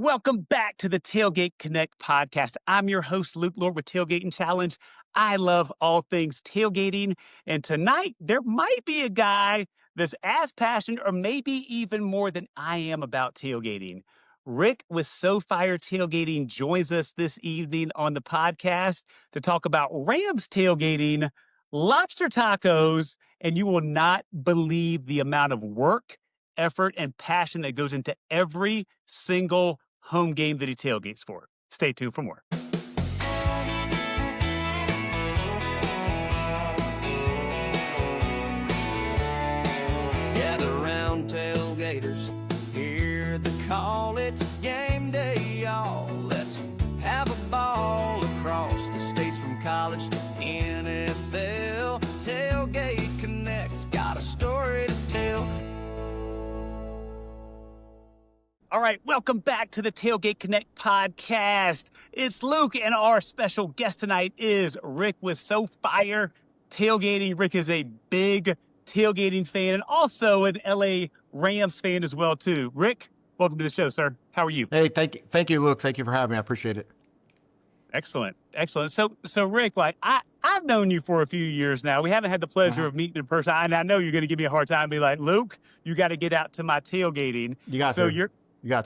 Welcome back to the Tailgate Connect podcast. I'm your host, Luke Lord with Tailgating Challenge. I love all things tailgating. And tonight, there might be a guy that's as passionate or maybe even more than I am about tailgating. Rick with SoFire Tailgating joins us this evening on the podcast to talk about Rams tailgating, lobster tacos, and you will not believe the amount of work, effort, and passion that goes into every single home game that he tailgates for. Stay tuned for more. Gather round tailgaters, hear the call, it's game day, y'all. Let's have a ball across the states from college to NFL. Tailgate Connect's got a story to tell. All right, welcome back to the Tailgate Connect podcast. It's Luke, and our special guest tonight is Rick with SoFire Tailgating. Rick is a big tailgating fan and also an LA Rams fan as well, too. Rick, welcome to the show, sir. How are you? Hey, thank you, Luke. Thank you for having me. I appreciate it. Excellent. So Rick, I've known you for a few years now. We haven't had the pleasure of meeting in person, and I know you're going to give me a hard time and be like, Luke, you got to get out to my tailgating. You got to.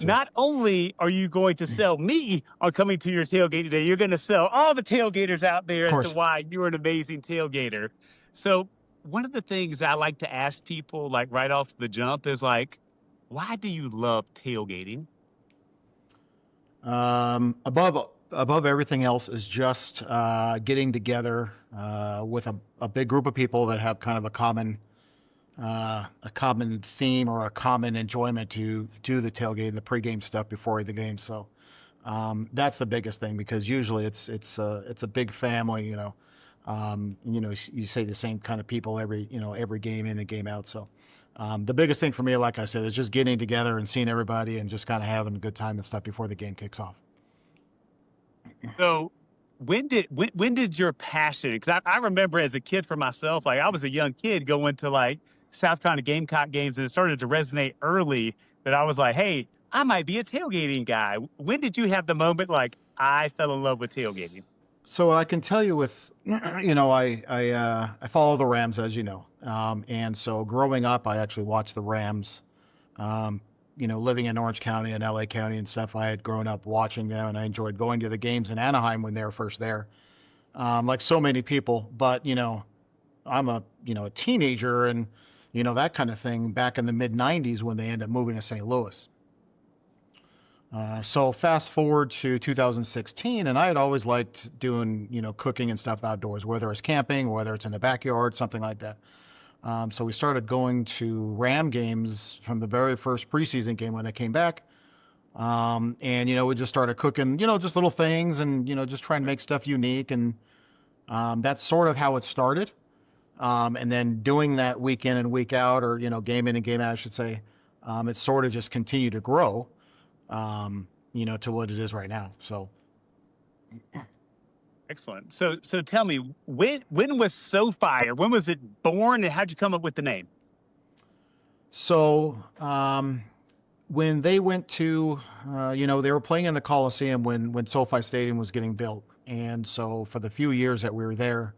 Not only are you going to sell me on coming to your tailgate today, you're going to sell all the tailgaters out there as to why you're an amazing tailgater. So one of the things I like to ask people, like right off the jump, is like, why do you love tailgating? Above everything else is just getting together with a big group of people that have kind of a common theme or a common enjoyment to the tailgate and the pregame stuff before the game. So that's the biggest thing, because usually it's a big family. You say the same kind of people every game in and game out. So the biggest thing for me, like I said, is just getting together and seeing everybody and just kind of having a good time and stuff before the game kicks off. So when did your passion, because I remember as a kid for myself, like I was a young kid going to like South Carolina Gamecock games, and it started to resonate early that I was like, hey, I might be a tailgating guy. When did you have the moment like I fell in love with tailgating? So I can tell you with, I follow the Rams, as you know. And so growing up, I actually watched the Rams. Living in Orange County and LA County and stuff, I had grown up watching them, and I enjoyed going to the games in Anaheim when they were first there, like so many people. But, I'm a teenager and, that kind of thing back in the mid-'90s when they ended up moving to St. Louis. So fast forward to 2016, and I had always liked doing, cooking and stuff outdoors, whether it's camping, whether it's in the backyard, something like that. So we started going to Ram games from the very first preseason game when they came back. And, we just started cooking, just little things and, just trying to make stuff unique. And that's sort of how it started. And then doing that week in and week out, or, game in and game out, I should say, it's sort of just continued to grow, to what it is right now. So. Excellent. So tell me, when was SoFire? When was it born, and how'd you come up with the name? So when they went to, they were playing in the Coliseum when SoFi Stadium was getting built. And so for the few years that we were there,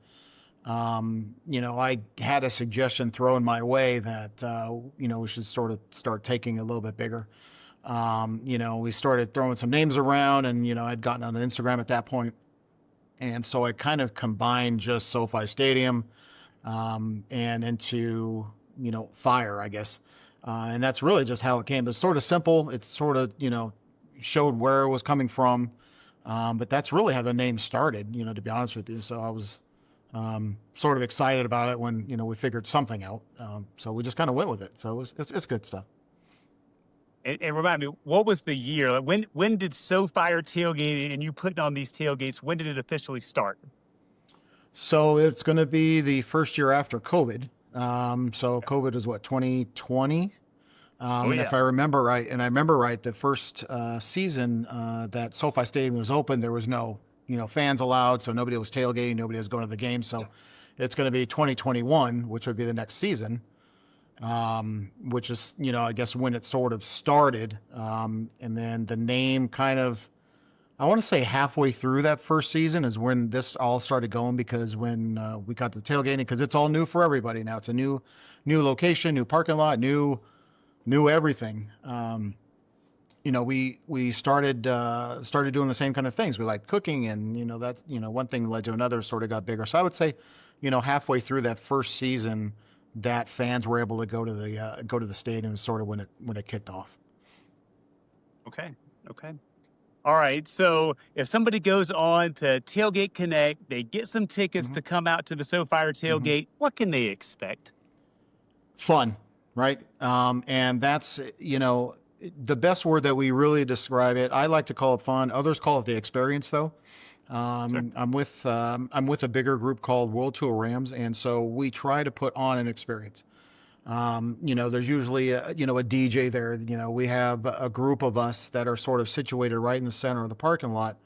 I had a suggestion thrown my way that, we should sort of start taking a little bit bigger. We started throwing some names around, and, I'd gotten on Instagram at that point. And so I kind of combined just SoFi Stadium and into, fire, I guess. And that's really just how it came. It's sort of simple. It sort of, showed where it was coming from. But that's really how the name started, to be honest with you. So I was sort of excited about it when, we figured something out. So we just kind of went with it. So it's good stuff. And remind me, what was the year? Like when did SoFire Tailgating and you putting on these tailgates, when did it officially start? So it's going to be the first year after COVID. So COVID is what, 2020? And if I remember right, the first season that SoFi Stadium was open, there was no, fans allowed. So nobody was tailgating, nobody was going to the game. So it's going to be 2021, which would be the next season. which is, I guess when it sort of started. And then the name kind of, I want to say halfway through that first season is when this all started going, because when we got to tailgating, because it's all new for everybody now. It's a new location, new parking lot, new everything. We started doing the same kind of things. We like cooking, and that's one thing led to another, sort of got bigger. So I would say, halfway through that first season, that fans were able to go to the stadium, sort of when it kicked off. Okay. All right. So if somebody goes on to Tailgate Connect, they get some tickets to come out to the SoFire Tailgate, what can they expect? Fun, right? And that's, the best word that we really describe it. I like to call it fun. Others call it the experience, though. Sure. I'm with a bigger group called World Tour Rams, and so we try to put on an experience. There's usually a DJ there. We have a group of us that are sort of situated right in the center of the parking lot,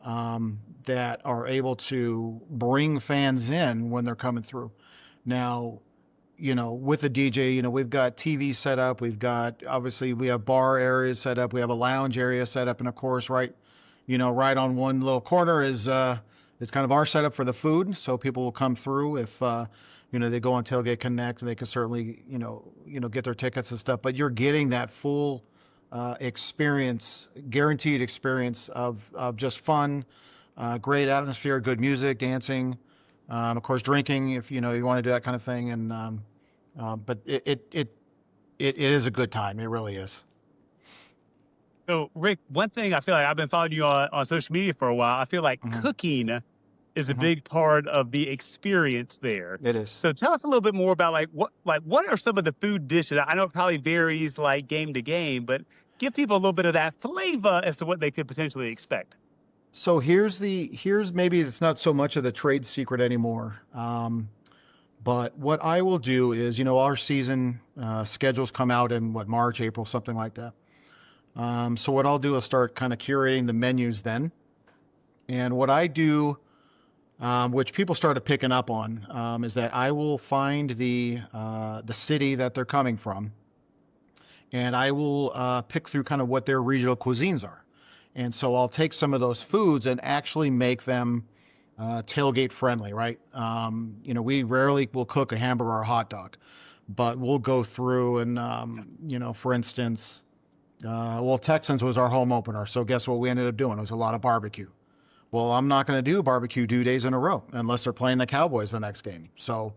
that are able to bring fans in when they're coming through. Now, with the DJ, we've got TV set up. Obviously we have bar areas set up. We have a lounge area set up. And of course, right on one little corner is kind of our setup for the food. So people will come through if, they go on Tailgate Connect, and they can certainly, get their tickets and stuff. But you're getting that full experience, guaranteed experience of just fun, great atmosphere, good music, dancing, of course, drinking if you want to do that kind of thing. And but it is a good time. It really is. So, Rick, one thing I feel like I've been following you on social media for a while. I feel like cooking is a big part of the experience there. It is. So tell us a little bit more about what are some of the food dishes? I know it probably varies like game to game, but give people a little bit of that flavor as to what they could potentially expect. So here's maybe it's not so much of the trade secret anymore. But what I will do is, our season schedules come out in March, April, something like that. So what I'll do is start kind of curating the menus then. And what I do, which people started picking up on, is that I will find the city that they're coming from, and I will pick through kind of what their regional cuisines are. And so I'll take some of those foods and actually make them tailgate friendly, right? We rarely will cook a hamburger or a hot dog, but we'll go through and, for instance, Texans was our home opener. So guess what we ended up doing? It was a lot of barbecue. Well, I'm not going to do barbecue 2 days in a row unless they're playing the Cowboys the next game. So,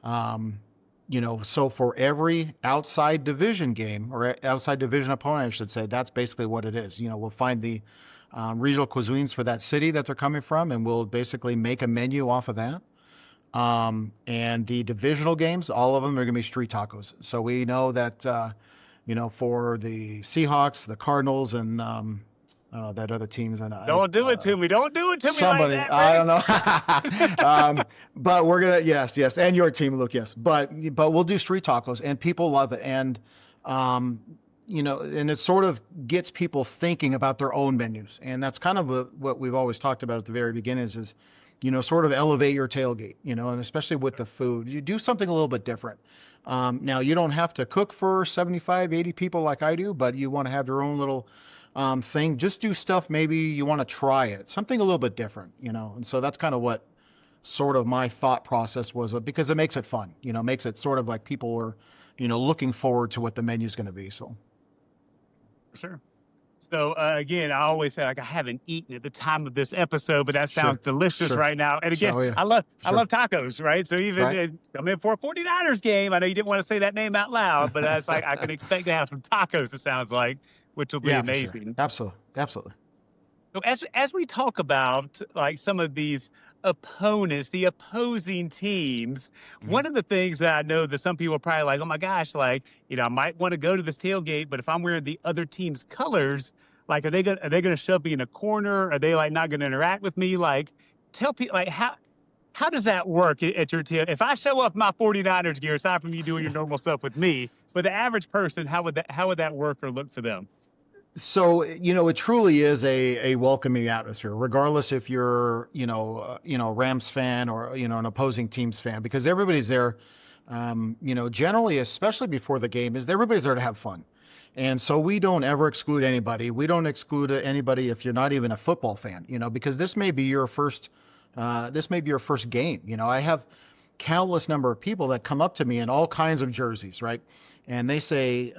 so for every outside division game, or outside division opponent, I should say, that's basically what it is. We'll find the regional cuisines for that city that they're coming from, and we'll basically make a menu off of that. And the divisional games, all of them are going to be street tacos. So we know that, for the Seahawks, the Cardinals, and that other teams. And Don't do it to me. Don't do it to me like that, I don't know. But we're gonna yes, and your team, Luke, yes. But we'll do street tacos, and people love it, and and it sort of gets people thinking about their own menus, and that's kind of what we've always talked about at the very beginning is sort of elevate your tailgate, and especially with the food, you do something a little bit different. Now you don't have to cook for 75, 80 people like I do, but you want to have your own little thing. Just do stuff maybe you want to try it, something a little bit different, and so that's kind of what sort of my thought process was, because it makes it fun, makes it sort of like people were looking forward to what the menu's going to be. So sure. So again, I always say I haven't eaten at the time of this episode, but that sounds delicious right now. And again, I love tacos, right? So even I'm in for a 49ers game. I know you didn't want to say that name out loud, but it's like I can expect to have some tacos, it sounds like, which will be amazing. Sure. Absolutely. So as we talk about like some of these opponents, the opposing teams, one of the things that I know that some people are probably like, oh my gosh, like, I might want to go to this tailgate, but if I'm wearing the other team's colors, like, are they gonna shove me in a corner? Are they like not gonna interact with me? Like, tell people, like, how does that work at your tail? If I show up in my 49ers gear, aside from you doing your normal stuff with me, but the average person, how would that work or look for them? So, it truly is a welcoming atmosphere, regardless if you're, Rams fan or, an opposing team's fan, because everybody's there generally, especially before the game, is everybody's there to have fun. And so we don't ever exclude anybody. We don't exclude anybody if you're not even a football fan, because this may be your first game. I have countless number of people that come up to me in all kinds of jerseys, right? And they say,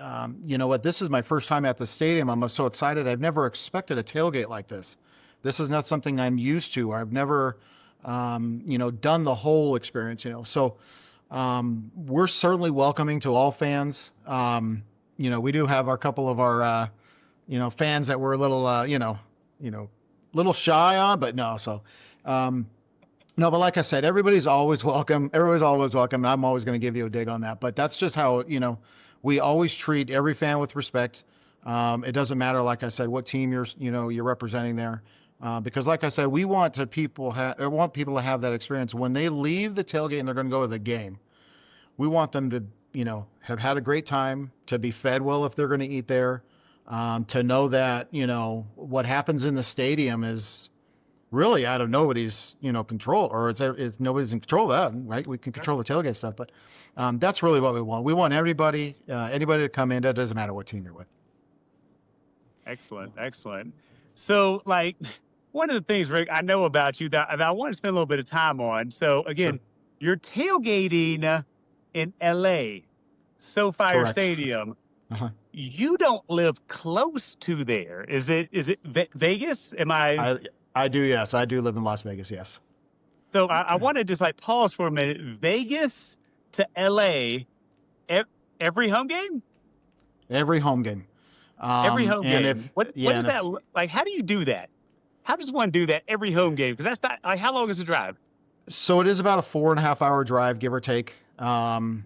you know what, this is my first time at the stadium. I'm so excited. I've never expected a tailgate like this. This is not something I'm used to. I've never, done the whole experience, So we're certainly welcoming to all fans. We do have a couple of our, fans that we're a little, little shy on, but no. So, no, but like I said, everybody's always welcome. Everybody's always welcome. And I'm always going to give you a dig on that. But that's just how, we always treat every fan with respect. It doesn't matter, like I said, what team you're representing there. Because like I said, we want people to have that experience when they leave the tailgate and they're going to go to the game. We want them to, have had a great time, to be fed well if they're going to eat there, to know that, what happens in the stadium is really out of nobody's, control, or it's nobody's in control of that, right? We can control the tailgate stuff, but that's really what we want. We want anybody to come in. That doesn't matter what team you're with. Excellent. So, like, one of the things, Rick, I know about you that I want to spend a little bit of time on. So, again, Sure. You're tailgating in LA, SoFi Correct. Stadium. Uh-huh. You don't live close to there. Is it Vegas? Am I? I do, yes. I do live in Las Vegas, yes. So I want to just pause for a minute. Vegas to LA, every home game? Every home game. Every home game. What does and that look like? How do you do that? How does one do that every home game? Because that's not, how long is the drive? So it is about a 4.5 hour drive, give or take. And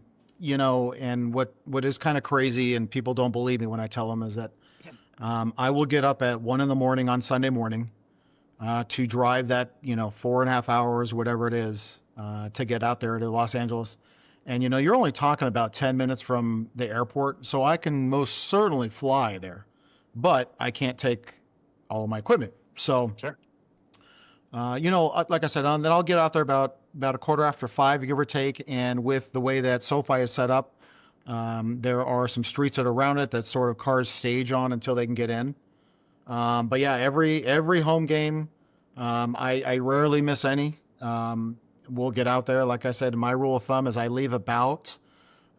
what is kind of crazy, and people don't believe me when I tell them, is that I will get up at 1 a.m. on Sunday morning to drive that 4.5 hours, whatever it is, to get out there to Los Angeles. And you're only talking about 10 minutes from the airport, so I can most certainly fly there, but I can't take all of my equipment. So Sure. Like I said, then I'll get out there about 5:15, give or take. And with the way that SoFi is set up, there are some streets that are around it that sort of cars stage on until they can get in. But yeah, every home game, I rarely miss any. We'll get out there. Like I said, my rule of thumb is I leave about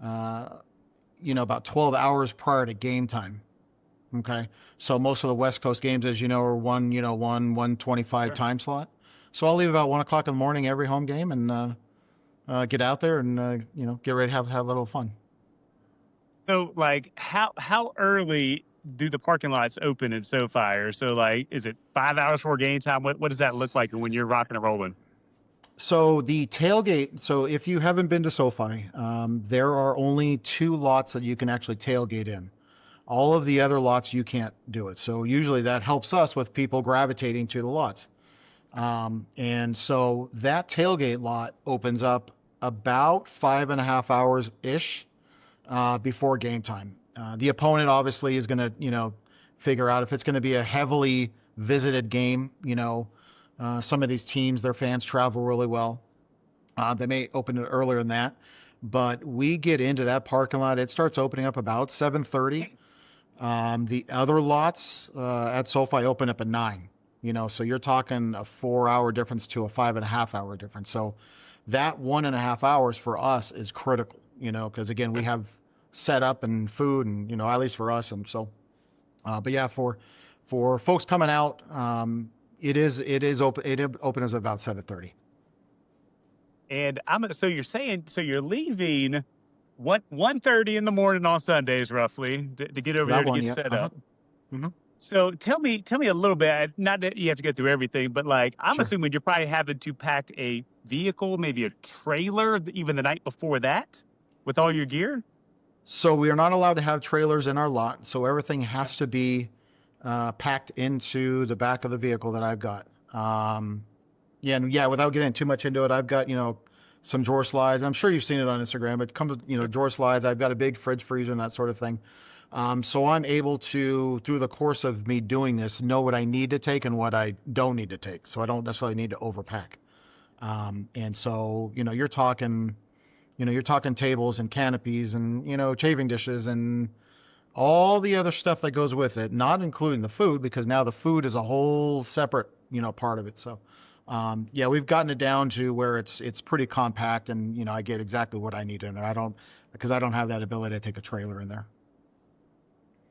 12 hours prior to game time. Okay. So most of the West Coast games, as you know, are 1:25 Sure. time slot. So I'll leave about 1 o'clock in the morning every home game and get out there and get ready to have a little fun. So, how early do the parking lots open in SoFi? Or so, is it 5 hours before game time? What does that look like when you're rocking and rolling? So the tailgate. So if you haven't been to SoFi, there are only 2 lots that you can actually tailgate in. All of the other lots, you can't do it. So usually that helps us with people gravitating to the lots. And so that tailgate lot opens up about 5.5 hours-ish before game time. The opponent obviously is going to, figure out if it's going to be a heavily visited game. Some of these teams, their fans travel really well. They may open it earlier than that. But we get into that parking lot. It starts opening up about 7:30. The other lots at SoFi open up at 9. So you're talking a 4-hour difference to a 5.5 hour difference. So that 1.5 hours for us is critical, because again, we have setup and food and, at least for us. And so, but yeah, for folks coming out, it is open. It opens about 7:30. And so you're saying, so you're leaving 1:30 in the morning on Sundays, roughly, to get over there to get set up. Mm-hmm. So tell me a little bit, not that you have to go through everything, but I'm Sure. assuming you're probably having to pack a vehicle, maybe a trailer, even the night before that with all your gear? So we are not allowed to have trailers in our lot. So everything has to be packed into the back of the vehicle that I've got. Without getting too much into it, I've got, some drawer slides. I'm sure you've seen it on Instagram. It comes with, drawer slides. I've got a big fridge freezer and that sort of thing. So I'm able to, through the course of me doing this, know what I need to take and what I don't need to take. So I don't necessarily need to overpack. And so, you're talking, you're talking tables and canopies and, chafing dishes and all the other stuff that goes with it, not including the food, because now the food is a whole separate, part of it. So, yeah, we've gotten it down to where it's pretty compact, and I get exactly what I need in there. Because I don't have that ability to take a trailer in there.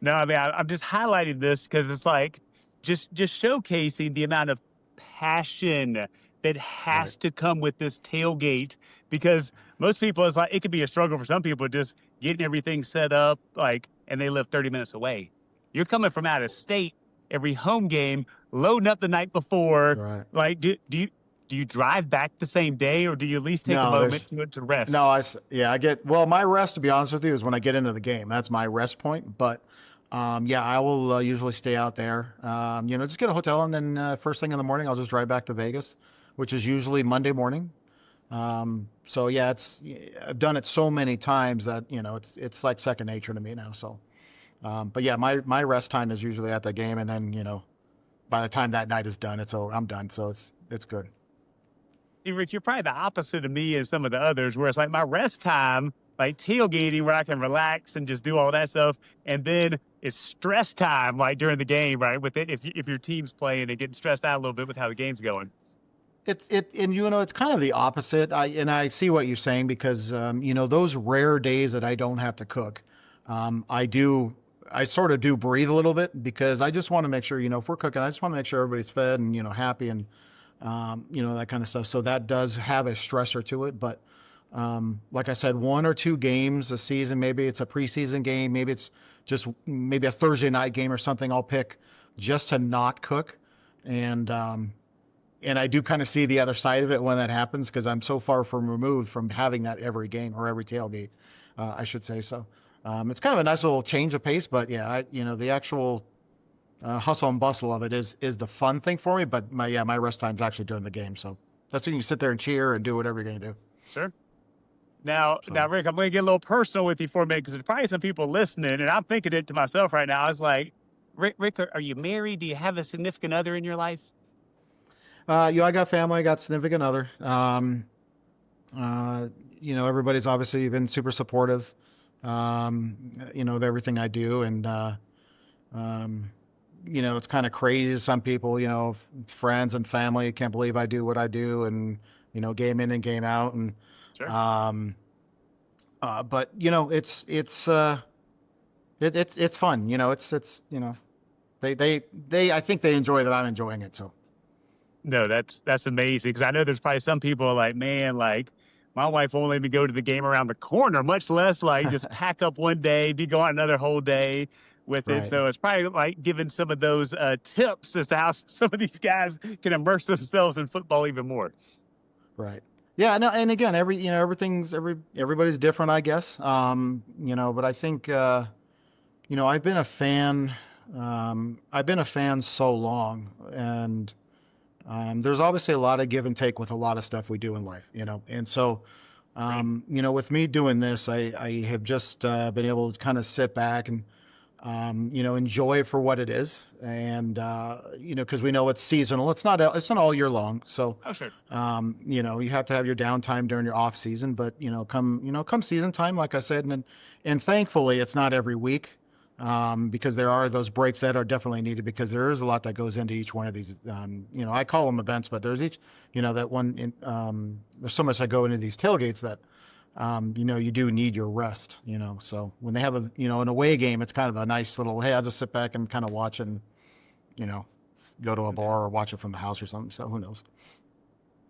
No, I mean, I'm just highlighting this because it's like just showcasing the amount of passion that Right. has to come with this tailgate. Because most people, it's like it could be a struggle for some people just getting everything set up, like, and they live 30 minutes away. You're coming from out of state every home game, loading up the night before. Right. Like, do you drive back the same day, or do you at least take a No, moment there's to no. rest? Yeah, I get. Well, my rest, to be honest with you, is when I get into the game. That's my rest point. But yeah, I will usually stay out there. Just get a hotel, and then first thing in the morning, I'll just drive back to Vegas, which is usually Monday morning. So yeah, I've done it so many times that it's like second nature to me now. So, but yeah, my rest time is usually at the game, and then by the time that night is done, I'm done. So it's good. See, Rick, you're probably the opposite of me and some of the others, where it's like my rest time, like tailgating, where I can relax and just do all that stuff, and then it's stress time, like during the game, right? With it, if your team's playing and getting stressed out a little bit with how the game's going. And it's kind of the opposite. I see what you're saying because those rare days that I don't have to cook, I sort of do breathe a little bit because I just want to make sure if we're cooking, I just want to make sure everybody's fed and happy and that kind of stuff. So that does have a stressor to it, but like I said, one or two games a season, maybe it's a preseason game, maybe it's just maybe a Thursday night game or something. I'll pick just to not cook and. And I do kind of see the other side of it when that happens because I'm so far removed from having that every game or every tailgate, I should say. So it's kind of a nice little change of pace, but yeah, the actual hustle and bustle of it is the fun thing for me. But my rest time's actually during the game, so that's when you sit there and cheer and do whatever you're gonna do. Sure. Now, So Rick, I'm going to get a little personal with you for a minute because there's probably some people listening, and I'm thinking it to myself right now. I was like, Rick, are you married? Do you have a significant other in your life? I got family, I got significant other. Everybody's obviously been super supportive, of everything I do, and it's kind of crazy to some people, friends and family can't believe I do what I do and, game in and game out. And, Sure. but it's fun, I think they enjoy that I'm enjoying it. So. No, that's amazing because I know there's probably some people like, man, like my wife won't let me go to the game around the corner, much less like just pack up one day, be gone another whole day with it. Right. So it's probably like giving some of those tips as to how some of these guys can immerse themselves in football even more. Right. Yeah. No. And again, everybody's different, I guess. But I think, I've been a fan. I've been a fan so long, and there's obviously a lot of give and take with a lot of stuff we do in life, and so, Right. with me doing this, I have just been able to kind of sit back and, enjoy it for what it is, and because we know it's seasonal, it's not all year long, so, Oh, sure. you have to have your downtime during your off season, but come season time, like I said, and thankfully it's not every week because there are those breaks that are definitely needed because there is a lot that goes into each one of these. I call them events, but there's there's so much that go into these tailgates that, you do need your rest, so when they have an away game, it's kind of a nice little, hey, I'll just sit back and kind of watch and, go to a bar or watch it from the house or something. So who knows?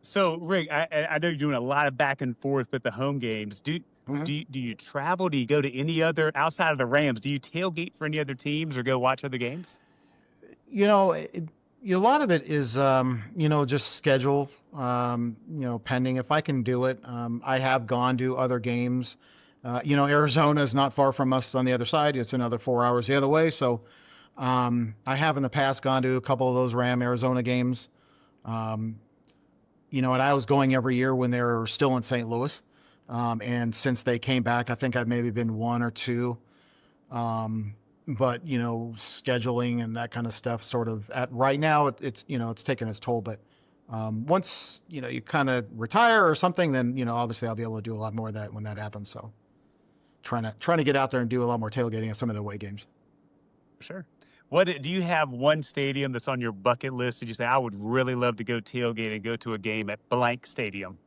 So, Rick, I know you're doing a lot of back and forth with the home games. Mhm. Do you travel? Do you go to any other outside of the Rams? Do you tailgate for any other teams or go watch other games? A lot of it is, just schedule, pending. If I can do it, I have gone to other games. Arizona is not far from us on the other side. It's another 4 hours the other way. So I have in the past gone to a couple of those Arizona games. Um, and I was going every year when they were still in St. Louis. And since they came back, I think I've maybe been one or two. But scheduling and that kind of stuff sort of at right now it's taking its toll, but Once, you kind of retire or something, then, obviously I'll be able to do a lot more of that when that happens. So trying to get out there and do a lot more tailgating at some of the away games. Sure. Do you have one stadium that's on your bucket list that you say, I would really love to go tailgate and go to a game at blank stadium?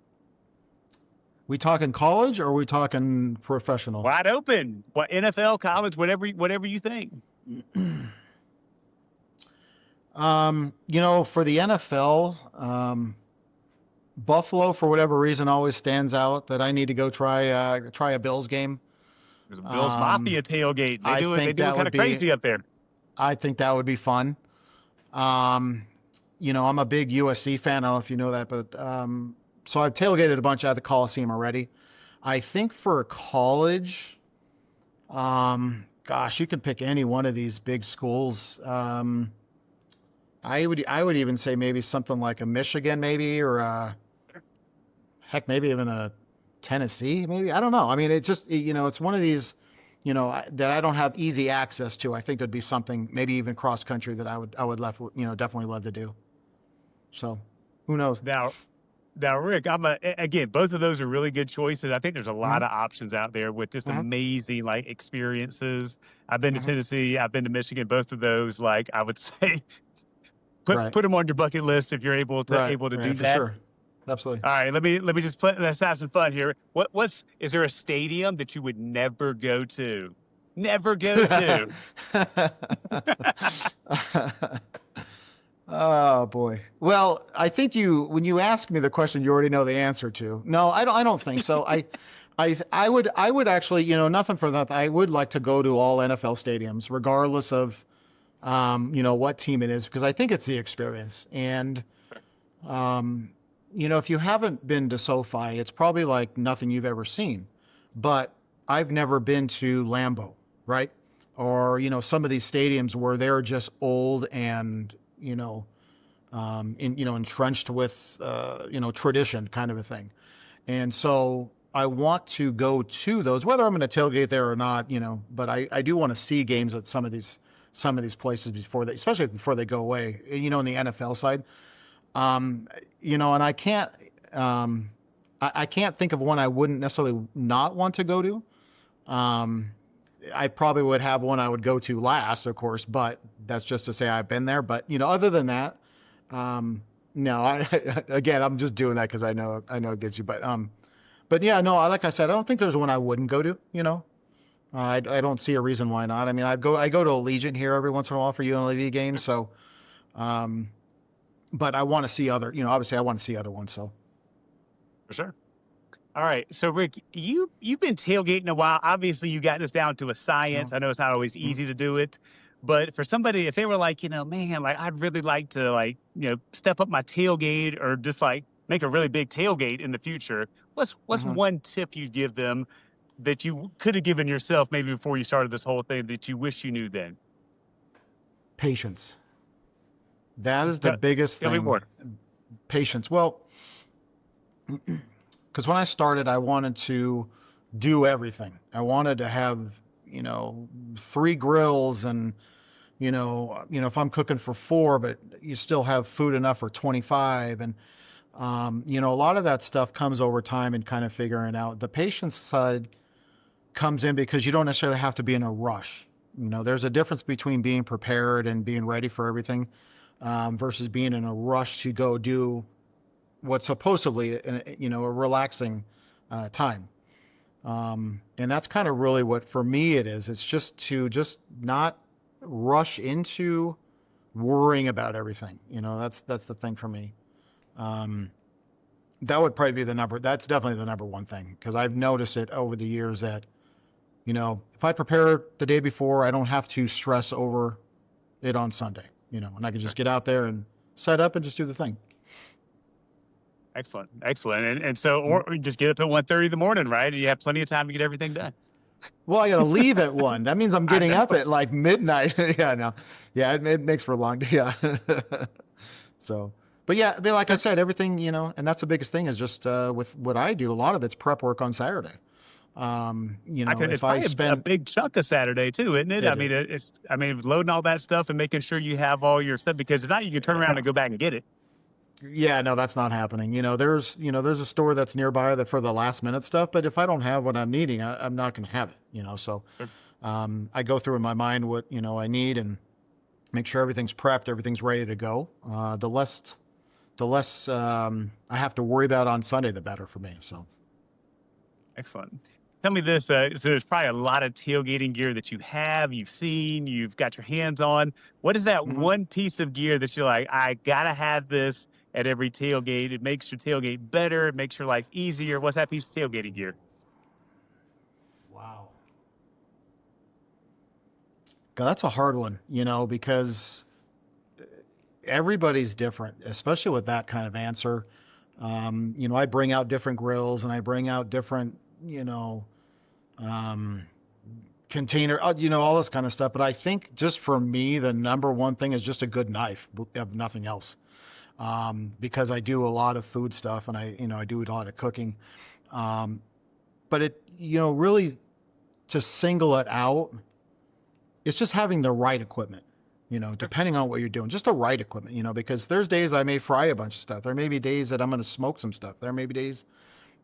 We talking college or are we talking professional? Wide open. What, NFL, college, whatever you think. For the NFL, Buffalo, for whatever reason, always stands out that I need to go try a Bills game. There's a Bills Mafia tailgate. They do it kind of crazy up there. I think that would be fun. I'm a big USC fan. I don't know if you know that, but so I've tailgated a bunch at the Coliseum already. I think for college, gosh, you can pick any one of these big schools. I would even say maybe something like a Michigan, maybe, or heck, maybe even a Tennessee, maybe. I don't know. I mean, it's just it's one of these, that I don't have easy access to. I think it'd be something, maybe even cross country, that I would definitely love to do. So, who knows? Now, Rick, again, both of those are really good choices. I think there's a lot of options out there with just amazing experiences. I've been to Tennessee, I've been to Michigan. Both of those, I would say, put them on your bucket list if you're able to do that. Sure. Absolutely. All right, let me just let's have some fun here. Is there a stadium that you would never go to? Never go to. Oh boy. Well, I think when you ask me the question, you already know the answer to. No, I don't think so. I would actually, nothing for that. I would like to go to all NFL stadiums, regardless of, what team it is, because I think it's the experience. And, if you haven't been to SoFi, it's probably like nothing you've ever seen. But I've never been to Lambeau, right? Or, some of these stadiums where they're just old and, entrenched with, tradition kind of a thing. And so I want to go to those, whether I'm going to tailgate there or not, but I do want to see games at some of these places especially before they go away, in the NFL side. And I can't think of one I wouldn't necessarily not want to go to. I probably would have one I would go to last, of course, but that's just to say I've been there. But, other than that, no, again, I'm just doing that because I know it gets you. But yeah, no, like I said, I don't think there's one I wouldn't go to, I don't see a reason why not. I mean, I go to Allegiant here every once in a while for UNLV games. So, but I want to see obviously I want to see other ones. So. For sure. All right. So, Rick, you've been tailgating a while. Obviously, you got this down to a science. I know it's not always easy to do it. But for somebody, if they were like, man, I'd really like to, step up my tailgate or just, make a really big tailgate in the future, what's one tip you'd give them that you could have given yourself maybe before you started this whole thing that you wish you knew then? Patience. That is the biggest thing. Tell me more. Patience. Well, because when I started, I wanted to do everything. I wanted to have, 3 grills and, if I'm cooking for 4, but you still have food enough for 25. And, a lot of that stuff comes over time and kind of figuring out. The patience side comes in because you don't necessarily have to be in a rush. There's a difference between being prepared and being ready for everything versus being in a rush to go do what's supposedly, a relaxing time. And that's kind of really what, for me, it is. It's just to not rush into worrying about everything. That's the thing for me. That would probably be that's definitely the number one thing. Cause I've noticed it over the years that, if I prepare the day before, I don't have to stress over it on Sunday, and I can just get out there and set up and just do the thing. Excellent. And so, or just get up at 1:30 in the morning, right? And you have plenty of time to get everything done. Well, I got to leave at 1. That means I'm getting up at midnight. Yeah, no. Yeah, it makes for a long day. Yeah. So, but yeah, like I said, everything, and that's the biggest thing is just with what I do, a lot of it's prep work on Saturday. It's probably a big chunk of Saturday too, isn't it? I mean, loading all that stuff and making sure you have all your stuff, because if not, you can turn around and go back and get it. Yeah, no, that's not happening. There's a store that's nearby that for the last minute stuff, but if I don't have what I'm needing, I'm not going to have it. So Sure. I go through in my mind what I need and make sure everything's prepped, everything's ready to go. The less I have to worry about on Sunday, the better for me. So Excellent. Tell me this. So there's probably a lot of tailgating gear that you've seen, you've got your hands on. What is that mhm. one piece of gear that you're like, I gotta have this at every tailgate? It makes your tailgate better. It makes your life easier. What's that piece of tailgating gear? Wow. God, that's a hard one, because everybody's different, especially with that kind of answer. I bring out different grills and I bring out different, um, container, all this kind of stuff. But I think just for me, the number one thing is just a good knife, if nothing else. Because I do a lot of food stuff and I do a lot of cooking. Um, but really to single it out, it's just having the right equipment, Sure. depending on what you're doing, just the right equipment, because there's days I may fry a bunch of stuff. There may be days that I'm going to smoke some stuff. There may be days,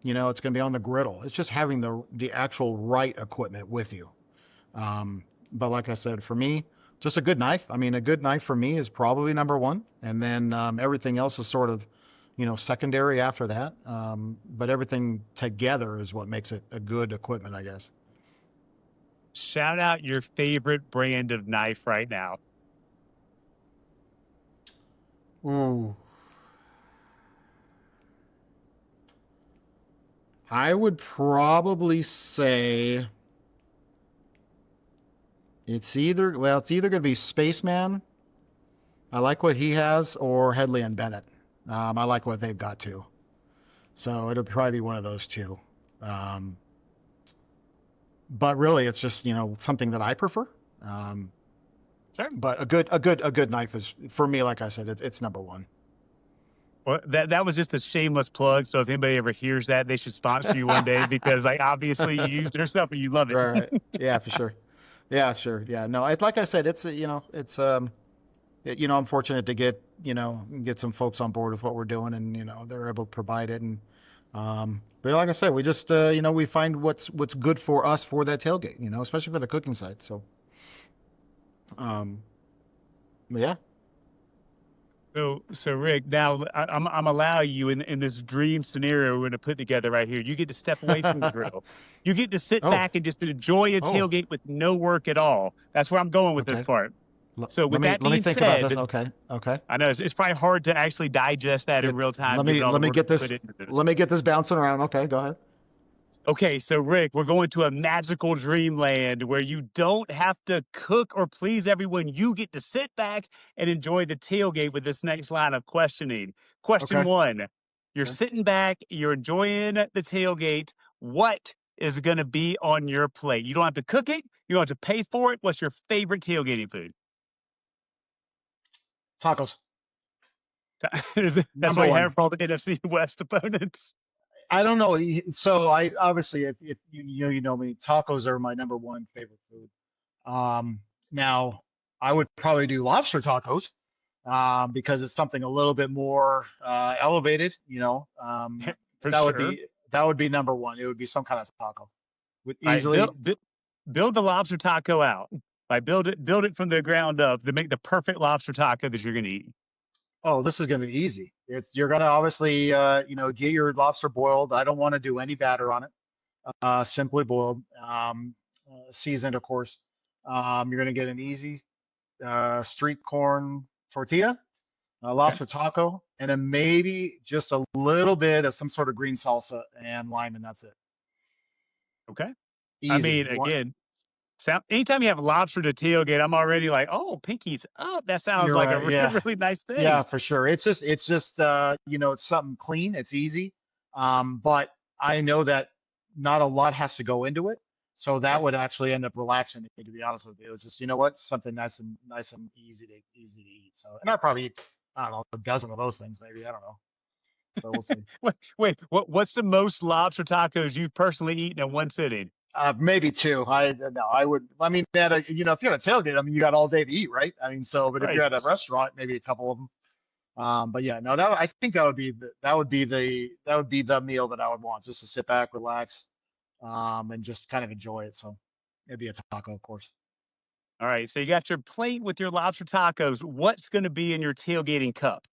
it's going to be on the griddle. It's just having the actual right equipment with you. But like I said, for me, just a good knife. I mean, a good knife for me is probably number one. And then everything else is sort of, secondary after that. But everything together is what makes it a good equipment, I guess. Shout out your favorite brand of knife right now. Ooh. I would probably say it's either going to be Spaceman. I like what he has, or Headley and Bennett. I like what they've got too. So it'll probably be one of those two. Um, but really, it's just something that I prefer. Um, Sure. but a good knife is for me. Like I said, it's number one. Well, that was just a shameless plug. So if anybody ever hears that, they should sponsor you one day because, like, obviously you use their stuff and you love it. Right. Yeah, for sure. Yeah, sure. Yeah. No, like I said, I'm fortunate to get some folks on board with what we're doing, and they're able to provide it. And but like I said, we just we find what's good for us for that tailgate, especially for the cooking side. So um, yeah. So Rick, now I'm allow you in this dream scenario we're going to put together right here. You get to step away from the grill. You get to sit Oh, back and just enjoy a oh, tailgate with no work at all. That's where I'm going with this okay. part. So Let with me that let me being think about this. said, Okay, okay. I know it's probably hard to actually digest that in It, real time, let me given all let the me work get you put this. into it. Let me get this bouncing around. Okay, go ahead. Okay, so Rick, we're going to a magical dreamland where you don't have to cook or please everyone. You get to sit back and enjoy the tailgate with this next line of questioning. Question Okay. one, you're Okay. sitting back, you're enjoying the tailgate. What is going to be on your plate? You don't have to cook it, you don't have to pay for it. What's your favorite tailgating food? Tacos. That's Number why you one. have for all the NFC West opponents. I don't know. So I obviously, if you know me, tacos are my number one favorite food. Now I would probably do lobster tacos, because it's something a little bit more elevated. But For that would sure. be that would be number one. It would be some kind of taco. Would All right, easily. build the lobster taco out. Like build it from the ground up to make the perfect lobster taco that you're gonna eat. Oh, this is going to be easy. You're going to obviously get your lobster boiled. I don't want to do any batter on it. Simply boiled, seasoned, of course. You're going to get an easy street corn tortilla, a Okay. lobster taco, and then maybe just a little bit of some sort of green salsa and lime, and that's it. Okay. I Easy. mean, again, anytime you have lobster to tailgate, I'm already like, oh, pinkies up. That sounds You're like a right. really, Yeah. really nice Yeah, thing. for sure. It's something clean. It's easy. But I know that not a lot has to go into it. So that Sure. would actually end up relaxing me, to be honest with you. It was just, what, something nice and easy to eat. So, and I probably eat, I don't know, a dozen of those things, maybe. I don't know. So we'll see. What's the most lobster tacos you've personally eaten in one sitting? Maybe two. No, I would. I mean, if you're at a tailgate, I mean, you got all day to eat, right? I mean, but if you're Right. at a restaurant, maybe a couple of them. But yeah, no, I think that would be the meal that I would want, just to sit back, relax, and just kind of enjoy it. So it'd be a taco, of course. All right, so you got your plate with your lobster tacos. What's going to be in your tailgating cup?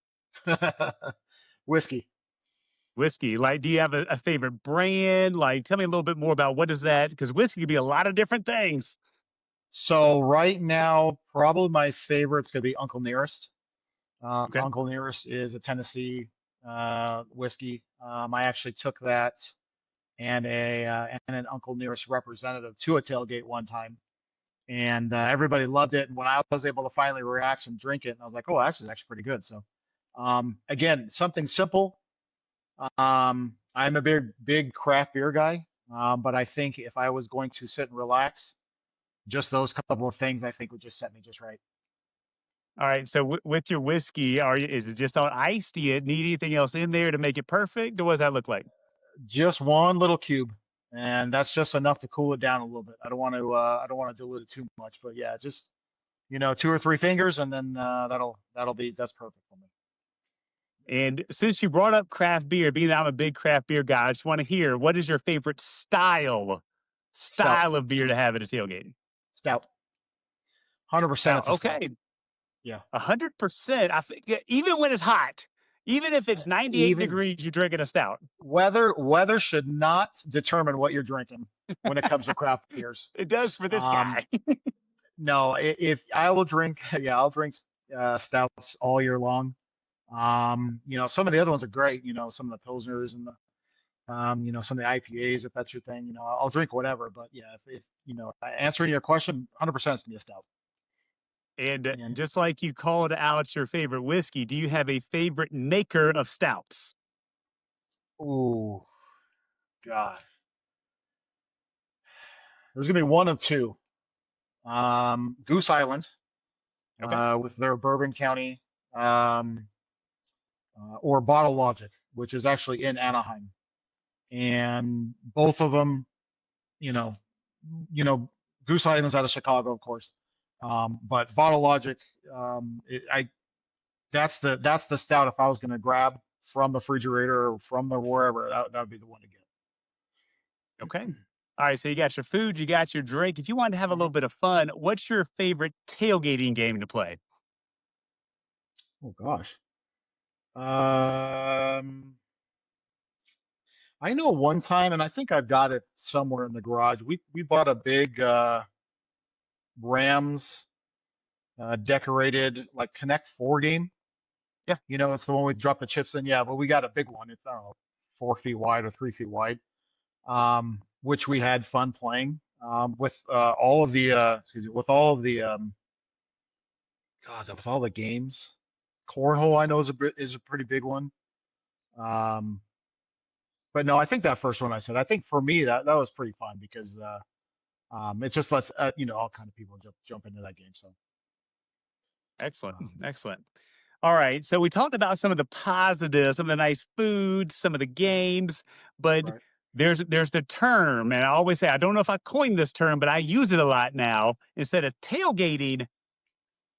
Whiskey. Whiskey. Like, do you have a favorite brand? Like, tell me a little bit more about what is that? Because whiskey could be a lot of different things. So right now, probably my favorite's gonna be Uncle Nearest. Okay. Uncle Nearest is a Tennessee whiskey. I actually took that and an Uncle Nearest representative to a tailgate one time, and everybody loved it. And when I was able to finally relax and drink it, I was like, "Oh, this is actually pretty good." So, again, something simple. I'm a big craft beer guy, but I think if I was going to sit and relax, just those couple of things I think would just set me just right. All right. So with your whiskey, is it just on ice? Do you need anything else in there to make it perfect? Or what does that look like? Just one little cube, and that's just enough to cool it down a little bit. I don't want to dilute it too much, but yeah, just two or three fingers, and then that's perfect for me. And since you brought up craft beer, being that I'm a big craft beer guy, I just want to hear what is your favorite Stout, style of beer to have at a tailgate? stout, 100%. Stout. It's a stout. Okay, Yeah, 100%. I think even when it's hot, even if it's 98 even degrees, you're drinking a stout. weather should not determine what you're drinking when it comes to craft beers. It does for this Um, guy. no, if I will drink, yeah, I'll drink stouts all year long. Some of the other ones are great. Some of the pilsners and some of the IPAs, if that's your thing. I'll drink whatever. But yeah, if answering your question, 100% it's gonna be a stout. And And just like you called out your favorite whiskey, do you have a favorite maker of stouts? oh God, there's gonna be one of two. Goose Island, Okay. with their Bourbon County, um, or Bottle Logic, which is actually in Anaheim, and both of them, you know, you know, Goose Island's out of Chicago, of course, but Bottle Logic, that's the stout. If I was going to grab from the refrigerator or from the wherever, that would be the one to get. Okay. All right. So you got your food, you got your drink. If you wanted to have a Mhm. little bit of fun, what's your favorite tailgating game to play? Oh gosh. Um, I know one time, and I think I've got it somewhere in the garage. We bought a big Rams decorated like Connect Four game. Yeah. It's the one we drop the chips in. Yeah, but we got a big one. It's, I don't know, 4 feet wide or 3 feet wide, which we had fun playing with all of the excuse me, with all of the God, with all the games. Cornhole, I know is a pretty big one. Um, but no, I think that first one I said. I think for me that was pretty fun because it just lets all kind of people jump into that game. So Excellent. um, Excellent. All right. So we talked about some of the positives, some of the nice foods, some of the games, but right. there's the term, and I always say I don't know if I coined this term, but I use it a lot now. Instead of tailgating,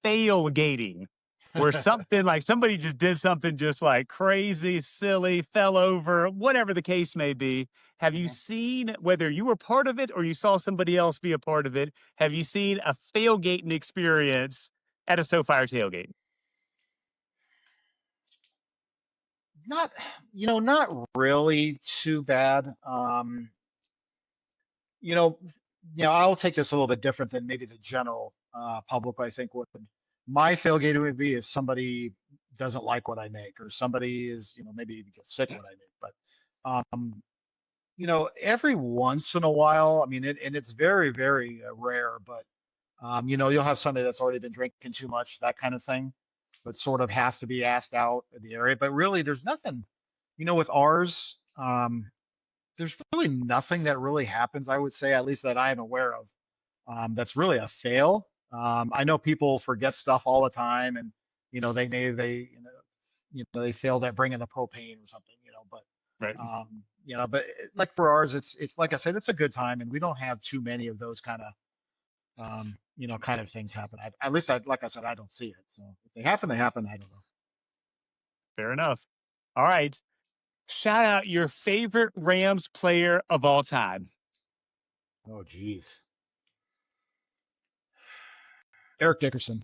failgating, where something like somebody just did something just like crazy, silly, fell over, whatever the case may be. Have you Mhm. seen, whether you were part of it or you saw somebody else be a part of it, have you seen a failgating experience at a SoFire tailgate? Not, not really too bad. You know, I'll take this a little bit different than maybe the general public, I think would. My tailgate would be if somebody doesn't like what I make, or somebody is, maybe even gets sick what I make. But, every once in a while, I mean, and it's very, very rare, but, you'll have somebody that's already been drinking too much, that kind of thing, but sort of have to be asked out of the area. But really, there's nothing, with ours. There's really nothing that really happens, I would say, at least that I am aware of, that's really a fail. I know people forget stuff all the time, and they failed at bringing the propane or something, Right. like for ours, it's like I said, it's a good time, and we don't have too many of those kind of things happen. At least, like I said, I don't see it. So if they happen, they happen. I don't know. Fair enough. All right. Shout out your favorite Rams player of all time. Oh, geez. Eric Dickerson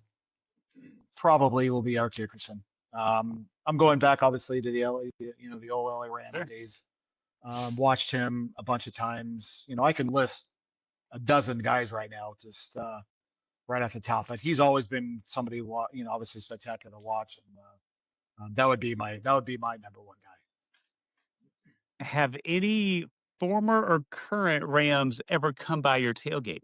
probably will be Eric Dickerson. I'm going back obviously to the LA, the old LA Rams Sure. days. Watched him a bunch of times. I can list a dozen guys right now, just right off the top. But he's always been somebody, obviously spectacular to watch, and that would be my number one guy. Have any former or current Rams ever come by your tailgate?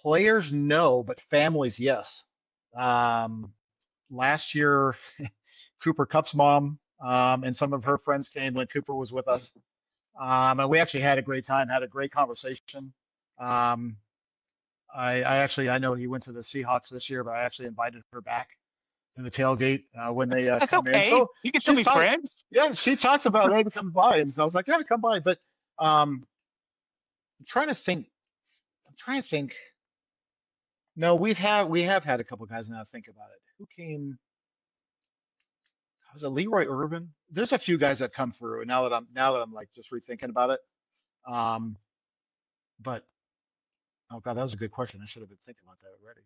Players, no, but families, yes. Um, Last year, Cooper Cup's mom and some of her friends came when Cooper was with us. And we actually had a great time, had a great conversation. Um, I know he went to the Seahawks this year, but I actually invited her back to the tailgate when they That's come in. okay. So You can still she's be talked, friends. yeah, she talked about maybe come by, and so I was like, yeah, come by. But um, I'm trying to think. I'm trying to think. No, we have had a couple guys now. Think about it. Who came? Was it Leroy Irvin? There's a few guys that come through, and now that I'm like just rethinking about it. Um, but oh god, that was a good question. I should have been thinking about that already.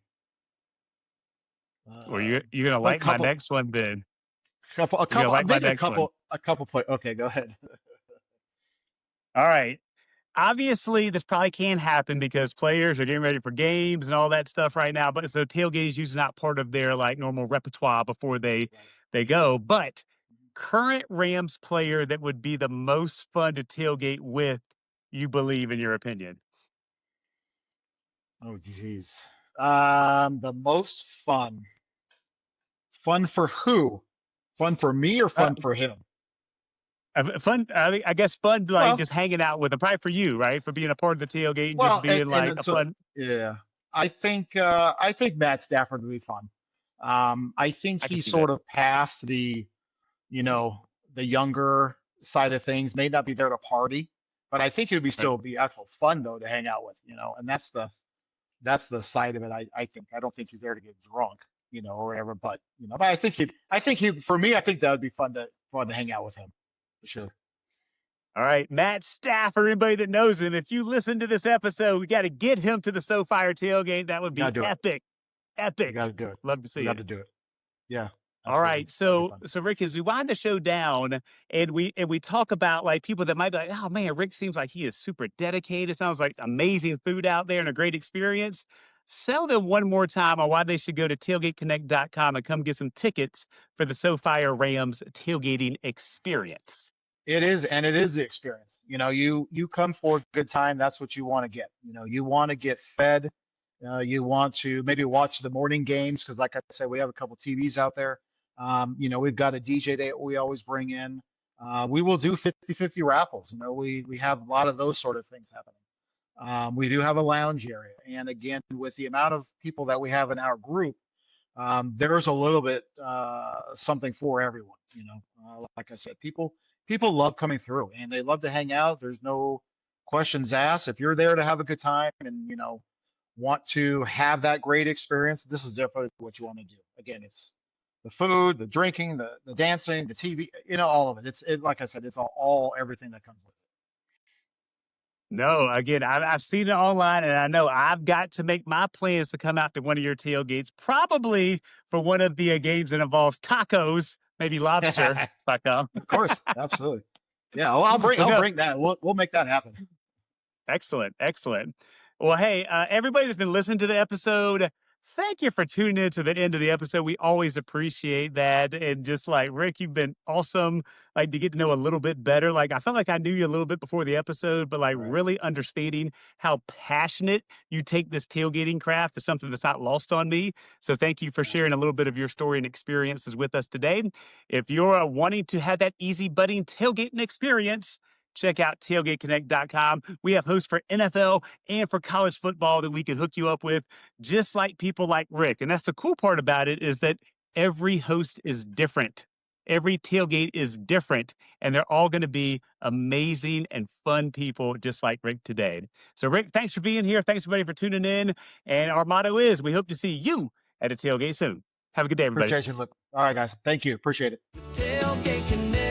Or Uh, you're gonna but like my next one, then. a You're gonna couple, like my maybe next one. a couple play. Okay, go ahead. All right. Obviously, this probably can't happen because players are getting ready for games and all that stuff right now. But so tailgating is usually not part of their like normal repertoire before they Right. they go. But current Rams player that would be the most fun to tailgate with, you believe, in your opinion? Oh, geez. The most fun. Fun for who? Fun for me or Uh, fun for him? fun. I guess fun, like Well, just hanging out with them. Probably for you, right? For being a part of the tailgate and just well, being and like a so fun. yeah, I think Matt Stafford would be fun. I think I can he see that. sort of passed you know, the younger side of things. May not be there to party, but I think it would be Right. still be actual fun though to hang out with. And that's the side of it. I think I don't think he's there to get drunk, or whatever. But I think he for me, I think that would be fun to hang out with him for sure. All right, Matt Stafford, anybody that knows him, if you listen to this episode, we got to get him to the SoFire tailgate. That would We gotta be do it. epic. We Epic. gotta do it. Love to We see got it. to do it. Yeah, All absolutely. right. That'd be So fun. so Rick, as we wind the show down and we talk about like people that might be like, oh man, Rick seems like he is super dedicated. Sounds like amazing food out there and a great experience. Sell them one more time on why they should go to tailgateconnect.com and come get some tickets for the SoFire Rams tailgating experience. It is, and it is the experience. You come for a good time. That's what you want to get. You want to get fed. You want to maybe watch the morning games because, like I said, we have a couple TVs out there. We've got a DJ that we always bring in. We will do 50-50 raffles. We have a lot of those sort of things happening. We do have a lounge area, and again, with the amount of people that we have in our group, there's a little bit something for everyone. Like I said, people love coming through and they love to hang out. There's no questions asked. If you're there to have a good time and want to have that great experience, this is definitely what you want to do. Again, it's the food, the drinking, the dancing, the TV, all of it. Like I said, it's all everything that comes with it. No, again, I've seen it online, and I know I've got to make my plans to come out to one of your tailgates, probably for one of the games that involves tacos, maybe lobster. If I come. Of course, absolutely. Yeah, well, I'll bring Well, I'll no, bring that. We'll make that happen. excellent, excellent. Well, hey, everybody that's been listening to the episode, thank you for tuning in to the end of the episode. We always appreciate that. And just like Rick, you've been awesome. Like to get to know a little bit better. Like I felt like I knew you a little bit before the episode, but like Right. really understanding how passionate you take this tailgating craft is something that's not lost on me. So thank you for Yeah. sharing a little bit of your story and experiences with us today. If you're wanting to have that easy budding tailgating experience, check out tailgateconnect.com. We have hosts for NFL and for college football that we can hook you up with, just like people like Rick. And that's the cool part about it is that every host is different. Every tailgate is different, and they're all going to be amazing and fun people just like Rick today. So, Rick, thanks for being here. Thanks, everybody, for tuning in. And our motto is we hope to see you at a tailgate soon. Have a good day, everybody. Appreciate you. Look. All right, guys. Thank you. Appreciate it. Tailgate Connect.